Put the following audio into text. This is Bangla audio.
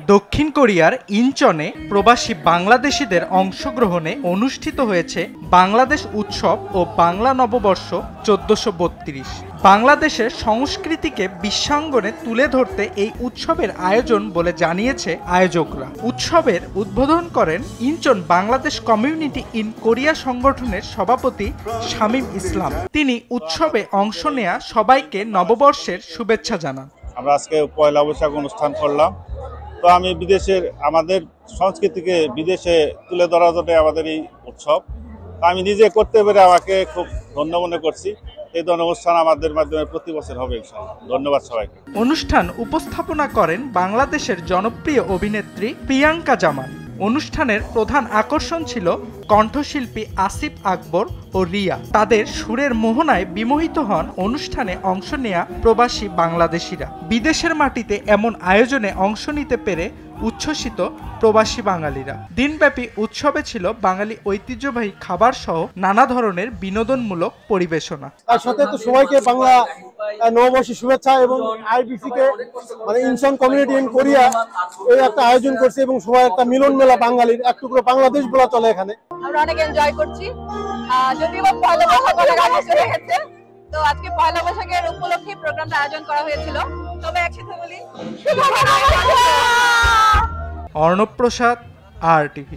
দক্ষিণ কোরিয়ার ইনচনে প্রবাসী বাংলাদেশিদের অংশগ্রহণে অনুষ্ঠিত হয়েছে বাংলাদেশ উৎসব ও বাংলা নববর্ষ ১৪৩২। বাংলাদেশের সংস্কৃতিকে বিশ্বাঙ্গনে তুলে ধরতে এই উৎসবের আয়োজন বলে জানিয়েছে আয়োজকরা। উৎসবের উদ্বোধন করেন Incheon Bangladesh community in Korea সংগঠনের সভাপতি শামীম ইসলাম। তিনি উৎসবে অংশ নেয়া সবাইকে নববর্ষের শুভেচ্ছা জানান। আমরা আজকে পয়লা বৈশাখ অনুষ্ঠান করলাম। তো আমি আমাদের সংস্কৃতিকে বিদেশে তুলে ধরার জন্য আমাদের এই উৎসব আমি নিজে করতে পেরে আমাকে খুব ধন্য মনে করছি। এই ধরনের অনুষ্ঠান আমাদের মাধ্যমে প্রতি বছর হবে ইনশাআল্লাহ। ধন্যবাদ সবাইকে। অনুষ্ঠান উপস্থাপনা করেন বাংলাদেশের জনপ্রিয় অভিনেত্রী প্রিয়াঙ্কা জামান। অনুষ্ঠানের প্রধান আকর্ষণ ছিল কণ্ঠশিল্পী আসিফ আকবর ও রিয়া। তাদের সুরের মোহনায় বিমোহিত হন অনুষ্ঠানে অংশ নেয়া প্রবাসী বাংলাদেশিরা। বিদেশের মাটিতে এমন আয়োজনে অংশ নিতে পেরে উচ্ছ্বসিত প্রবাসী বাঙালিরা। দিনব্যাপী উৎসবে ছিল বাঙালি ঐতিহ্যবাহী খাবার সহ নানা ধরনের বিনোদনমূলক পরিবেশনা। তার সাথে তো সবাইকে বাংলা নববর্ষের শুভেচ্ছা এবং IBC K Incheon community in Korea এই একটা আয়োজন করছে এবং সবাই একটা মিলন মেলা বাঙালির এক টুকরো বাংলাদেশ বলা চলে এখানে। আমরা অনেক এনজয় করছি। যদিও পয়লা বৈশাখ অনেক আগে চলে গেছে, তো আজকে পয়লা বৈশাখের উপলক্ষে প্রোগ্রামটা আয়োজন করা হয়েছিল। তবে একসাথে বলি অর্ণব প্রসাদ, RTV।